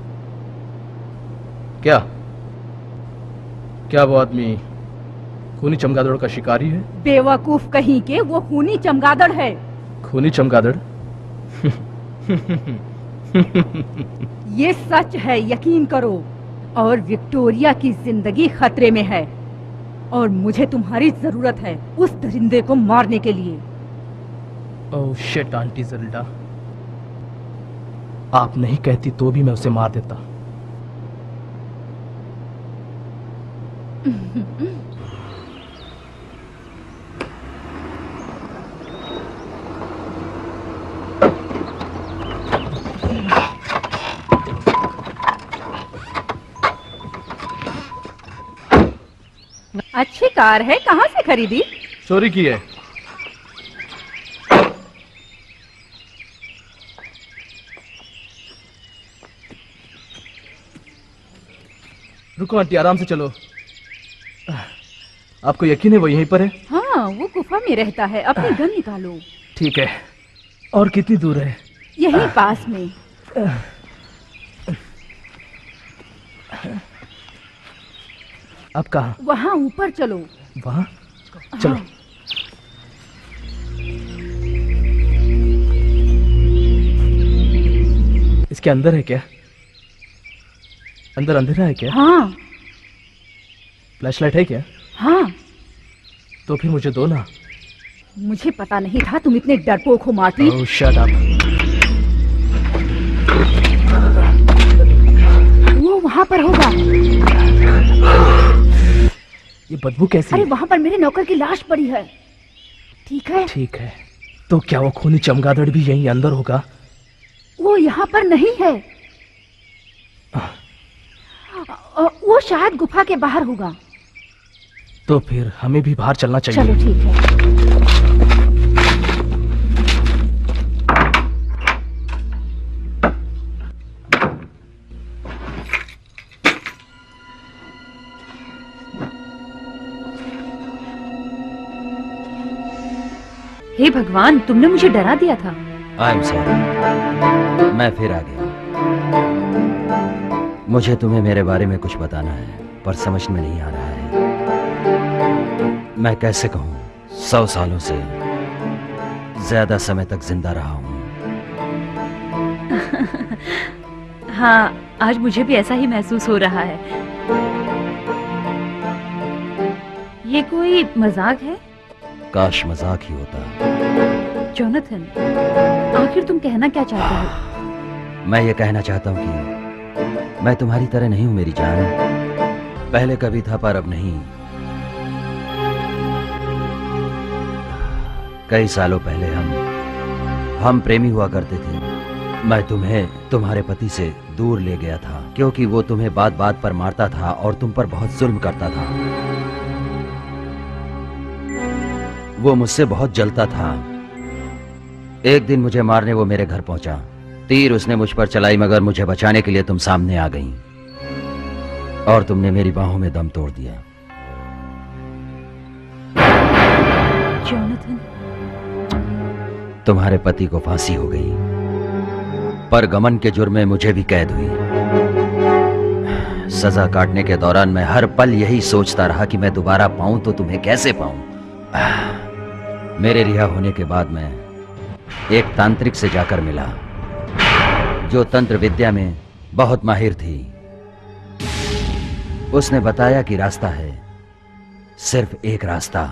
क्या वो आदमी खूनी चमगादड़ का शिकारी है? बेवकूफ कहीं के, वो खूनी चमगादड़ है। खूनी चमगादड़? ये सच है, यकीन करो। और विक्टोरिया की जिंदगी खतरे में है और मुझे तुम्हारी जरूरत है उस दरिंदे को मारने के लिए। ओह शिट आंटी जरल्डा, आप नहीं कहती तो भी मैं उसे मार देता। अच्छी कार है, कहाँ से खरीदी? चोरी की है। रुको आंटी, आराम से चलो। आपको यकीन है वो यहीं पर है? हाँ, वो गुफा में रहता है। अपनी गन निकालो। ठीक है। और कितनी दूर है? यहीं पास में। आप कहाँ? वहाँ ऊपर चलो। वहाँ? चलो। हाँ। इसके अंदर है क्या? अंदर अंधेरा है क्या? हाँ। फ्लैशलाइट है क्या? हाँ। तो फिर मुझे दो ना। मुझे पता नहीं था तुम इतने डरपोक हो मार्टी। ओह शट अप। वो वहाँ पर होगा। ये बदबू कैसी? अरे वहाँ पर मेरे नौकर की लाश पड़ी है। ठीक है? ठीक है। तो क्या वो खूनी चमगादड़ भी यहीं अंदर होगा? वो यहाँ पर नहीं है। वो शायद गुफा के बाहर होगा। तो फिर हमें भी बाहर चलना चाहिए। चलो ठीक है। हे भगवान, तुमने मुझे डरा दिया था। आई एम सॉरी, मैं फिर आ गया। मुझे तुम्हें मेरे बारे में कुछ बताना है पर समझ में नहीं आ रहा है। मैं कैसे कहूँ, 100 सालों से ज्यादा समय तक जिंदा रहा हूँ। हाँ, आज मुझे भी ऐसा ही महसूस हो रहा है। ये कोई मजाक है? काश मजाक ही होता। जोनाथन, आखिर तुम कहना क्या चाहते हो? मैं ये कहना चाहता हूँ कि मैं तुम्हारी तरह नहीं हूँ मेरी जान। पहले कभी था पर अब नहीं। कई सालों पहले हम प्रेमी हुआ करते थे। मैं तुम्हें तुम्हारे पति से दूर ले गया था क्योंकि वो तुम्हें बात बात पर मारता था और तुम पर बहुत जुल्म करता था। वो मुझसे बहुत जलता था। एक दिन मुझे मारने वो मेरे घर पहुंचा। तीर उसने मुझ पर चलाई मगर मुझे बचाने के लिए तुम सामने आ गईं और तुमने मेरी बाहों में दम तोड़ दिया। जोनाथन, तुम्हारे पति को फांसी हो गई पर गमन के जुर्म में मुझे भी कैद हुई। सजा काटने के दौरान मैं हर पल यही सोचता रहा कि मैं दोबारा पाऊं तो तुम्हें कैसे पाऊं। मेरे रिहा होने के बाद मैं एक तांत्रिक से जाकर मिला जो तंत्र विद्या में बहुत माहिर थी। उसने बताया कि रास्ता है, सिर्फ एक रास्ता।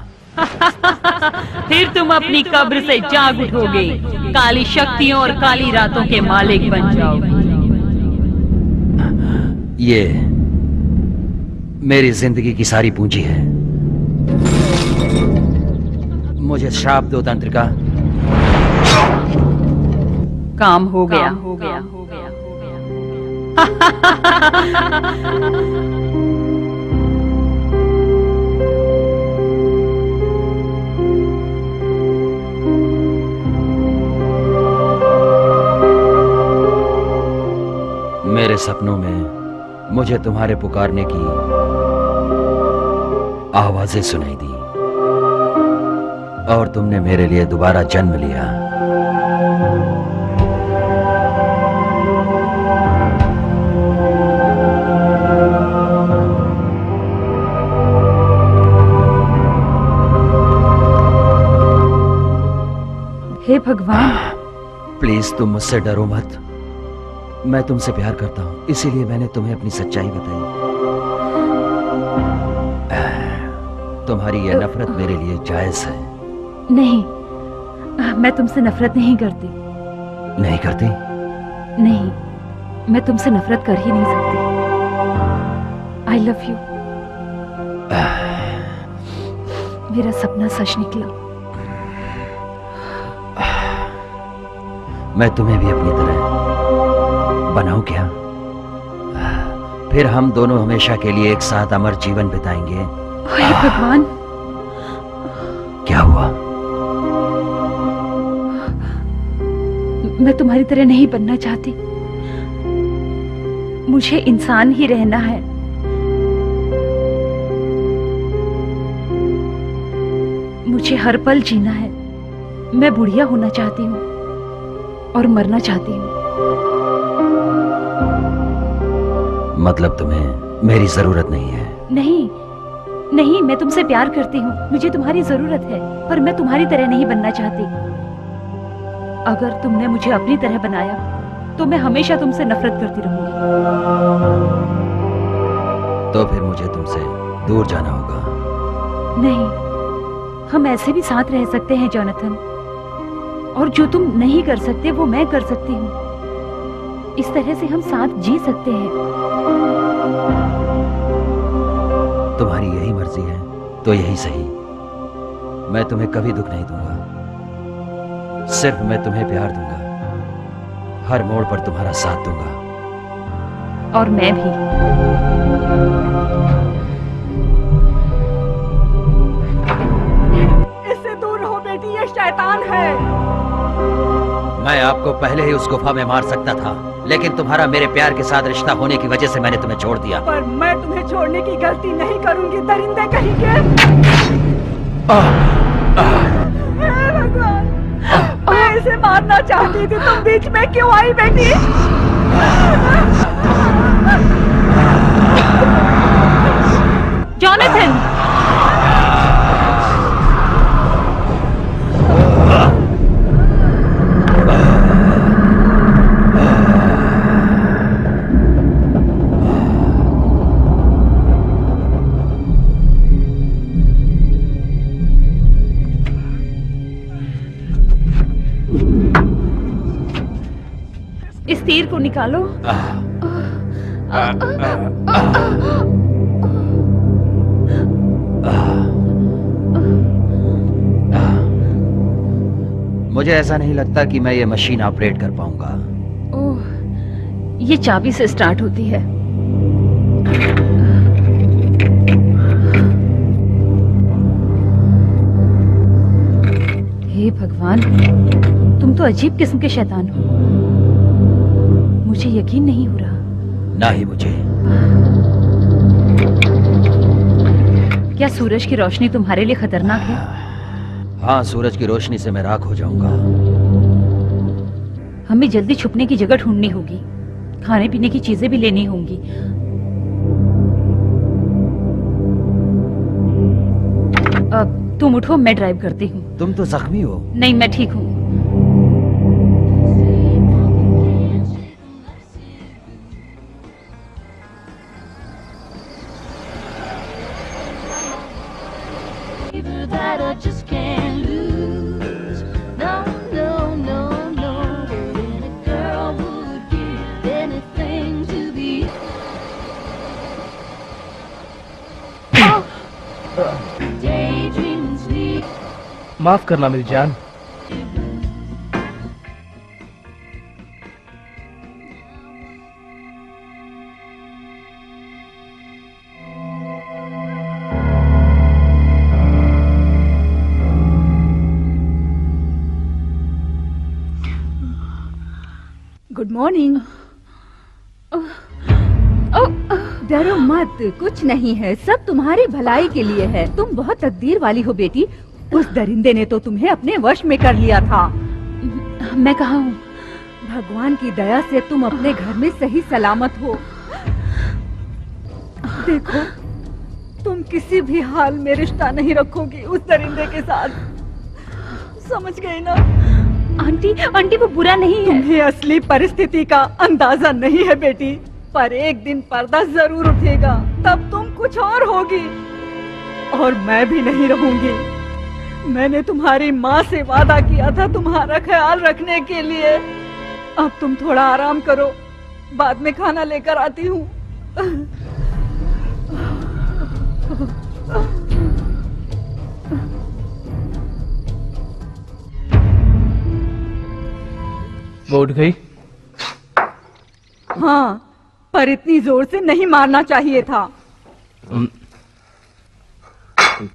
फिर तुम अपनी कब्र से जाग उठोगे, काली शक्तियों और काली रातों के मालिक बन जाओगे। ये मेरी जिंदगी की सारी पूंजी है। मुझे श्राप दो तंत्रिका। काम हो गया। मेरे सपनों में मुझे तुम्हारे पुकारने की आवाजें सुनाई दी और तुमने मेरे लिए दोबारा जन्म लिया। हे भगवान, प्लीज तुम मुझसे डरो मत। मैं तुमसे प्यार करता हूं, इसीलिए मैंने तुम्हें अपनी सच्चाई बताई। तुम्हारी यह नफरत मेरे लिए जायज है। नहीं, मैं तुमसे नफरत नहीं करती। नहीं करती? नहीं, मैं तुमसे नफरत कर ही नहीं सकती। I love you. मेरा सपना सच निकला। मैं तुम्हें भी अपनी तरह बनाऊं क्या? फिर हम दोनों हमेशा के लिए एक साथ अमर जीवन बिताएंगे। हे भगवान, क्या हुआ? मैं तुम्हारी तरह नहीं बनना चाहती। मुझे इंसान ही रहना है। मुझे हर पल जीना है। मैं बुढ़िया होना चाहती हूँ और मरना चाहती हूँ। मतलब तुम्हें मेरी जरूरत नहीं है? नहीं नहीं, मैं तुमसे प्यार करती हूँ, मुझे तुम्हारी जरूरत है, पर मैं तुम्हारी तरह नहीं बनना चाहती। अगर तुमने मुझे अपनी तरह बनाया तो मैं हमेशा तुमसे नफरत करती रहूंगी। तो फिर मुझे तुमसे दूर जाना होगा। नहीं, हम ऐसे भी साथ रह सकते हैं जोनाथन, और जो तुम नहीं कर सकते वो मैं कर सकती हूँ। इस तरह से हम साथ जी सकते हैं। तुम्हारी यही मर्जी है तो यही सही। मैं तुम्हें कभी दुख नहीं दूंगा, सिर्फ मैं तुम्हें प्यार दूंगा, हर मोड़ पर तुम्हारा साथ दूंगा। और मैं भी। इससे दूर रहो बेटी, ये शैतान है। मैं आपको पहले ही उस गुफा में मार सकता था, लेकिन तुम्हारा मेरे प्यार के साथ रिश्ता होने की वजह से मैंने तुम्हें छोड़ दिया। पर मैं तुम्हें छोड़ने की गलती नहीं करूंगी, दरिंदे कहीं के। हे भगवान, मैं इसे मारना चाहती थी, तुम बीच में क्यों आई बेटी? जोनाथन! इस तीर को निकालो। मुझे ऐसा नहीं लगता कि मैं ये मशीन ऑपरेट कर पाऊंगा। ओह, ये चाबी से स्टार्ट होती है। हे भगवान, तुम तो अजीब किस्म के शैतान हो। मुझे यकीन नहीं हो रहा। ना ही मुझे। क्या सूरज की रोशनी तुम्हारे लिए खतरनाक है? हाँ, सूरज की रोशनी से मैं राख हो जाऊंगा। हमें जल्दी छुपने की जगह ढूंढनी होगी, खाने पीने की चीजें भी लेनी होंगी। अब तुम उठो, मैं ड्राइव करती हूँ। तुम तो जख्मी हो। नहीं, मैं ठीक हूँ। माफ करना मेरी जान। Good morning. डरो मत, कुछ नहीं है, सब तुम्हारी भलाई के लिए है। तुम बहुत तकदीर वाली हो बेटी। उस दरिंदे ने तो तुम्हें अपने वश में कर लिया था। मैं कहाँ हूँ? भगवान की दया से तुम अपने घर में सही सलामत हो। देखो, तुम किसी भी हाल में रिश्ता नहीं रखोगी उस दरिंदे के साथ, समझ गई ना? आंटी, आंटी वो बुरा नहीं है। तुम्हें असली परिस्थिति का अंदाजा नहीं है बेटी, पर एक दिन पर्दा जरूर उठेगा, तब तुम कुछ और होगी और मैं भी नहीं रहूंगी। मैंने तुम्हारी माँ से वादा किया था तुम्हारा ख्याल रखने के लिए। अब तुम थोड़ा आराम करो, बाद में खाना लेकर आती हूँ। वो उठ गई? हाँ, पर इतनी जोर से नहीं मारना चाहिए था।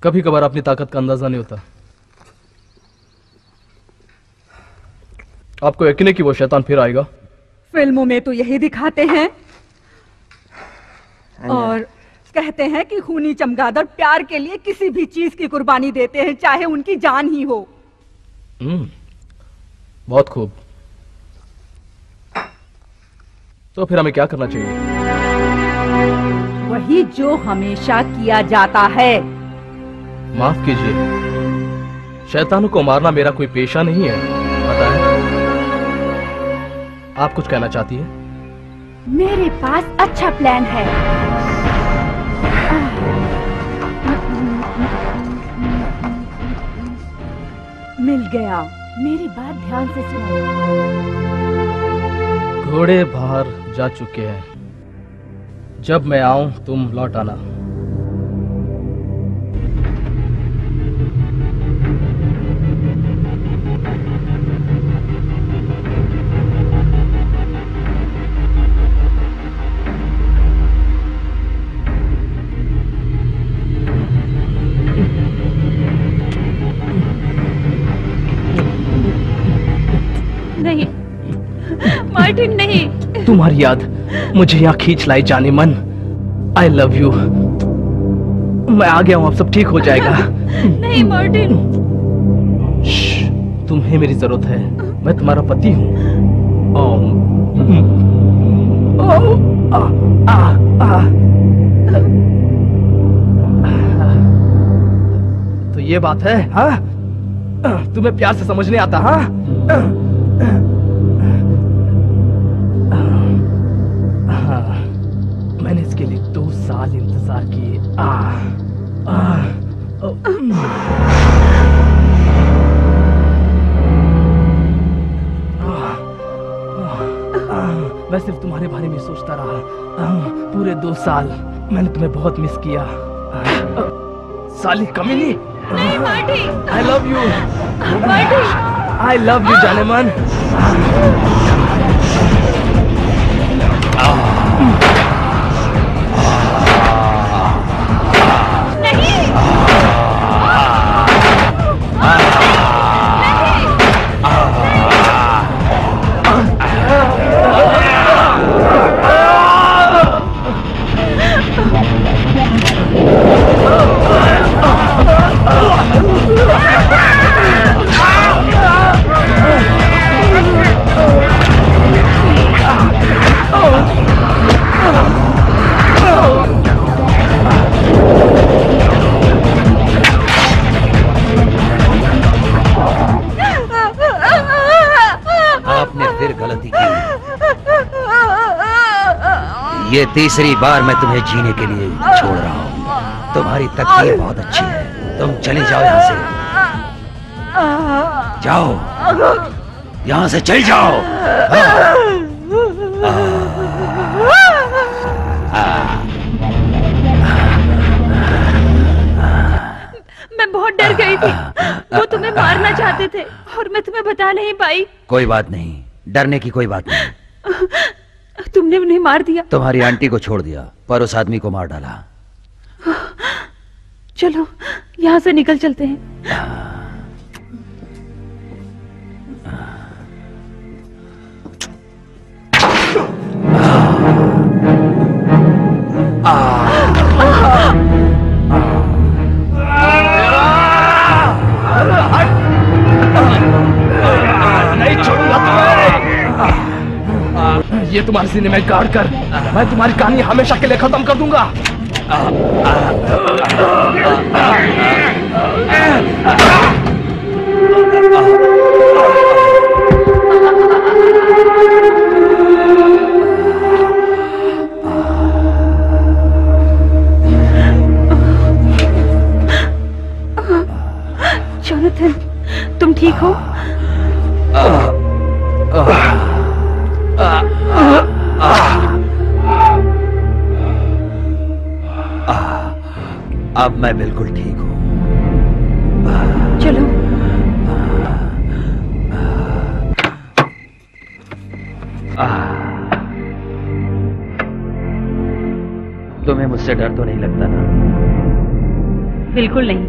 कभी कभार अपनी ताकत का अंदाजा नहीं होता। आपको यकीन है कि वो शैतान फिर आएगा? फिल्मों में तो यही दिखाते हैं और कहते हैं कि खूनी चमगादड़ प्यार के लिए किसी भी चीज की कुर्बानी देते हैं, चाहे उनकी जान ही हो। बहुत खूब। तो फिर हमें क्या करना चाहिए? वही जो हमेशा किया जाता है। माफ कीजिए, शैतानों को मारना मेरा कोई पेशा नहीं है, पता है? आप कुछ कहना चाहती है? मेरे पास अच्छा प्लान है। मिल गया। मेरी बात ध्यान से सुनो। घोड़े बाहर जा चुके हैं, जब मैं आऊं तुम लौट आना। नहीं मार्टिन, नहीं। तुम्हारी याद मुझे यहाँ खींच लाई जाने मन। I love you. मैं आ गया हूँ, अब सब ठीक हो जाएगा। नहीं मार्टिन। तुम्हें मेरी जरूरत है, मैं तुम्हारा पति हूँ। तो ये बात है, हाँ? तुम्हें प्यार से समझ नहीं आता, हाँ? मैंने इसके लिए 2 साल इंतजार किए। मैं सिर्फ तुम्हारे बारे में सोचता रहा पूरे 2 साल। मैंने तुम्हें बहुत मिस किया। साली कमीनी। नहीं Martin. I love you Martin. I love you जाने मन। ये तीसरी बार मैं तुम्हें जीने के लिए छोड़ रहा हूँ। तुम्हारी तकदीर बहुत अच्छी है, तुम चले जाओ यहाँ से। जाओ, यहाँ से चल जाओ। मैं बहुत डर गई थी। वो तुम्हें मारना चाहते थे और मैं तुम्हें बता नहीं पाई। कोई बात नहीं, डरने की कोई बात नहीं। तुमने उन्हें मार दिया। तुम्हारी आंटी को छोड़ दिया, पर उस आदमी को मार डाला। चलो यहाँ से निकल चलते हैं। ये तुम्हारे सीने में गाड़ कर मैं तुम्हारी कहानी हमेशा के लिए खत्म कर दूंगा। जोनाथन, तुम ठीक हो? अब मैं बिल्कुल ठीक हूँ। चलो। तुम्हें मुझसे डर तो नहीं लगता ना? बिल्कुल नहीं।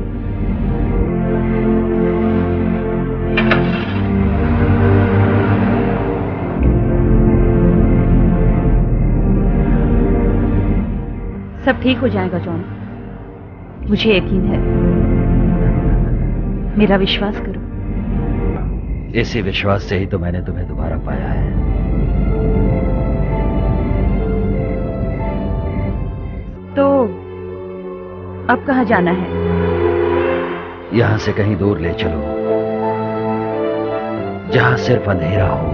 सब ठीक हो जाएगा जॉन, मुझे यकीन है। मेरा विश्वास करो। इसी विश्वास से ही तो मैंने तुम्हें दोबारा पाया है। तो अब कहाँ जाना है? यहां से कहीं दूर ले चलो, जहां सिर्फ अंधेरा हो।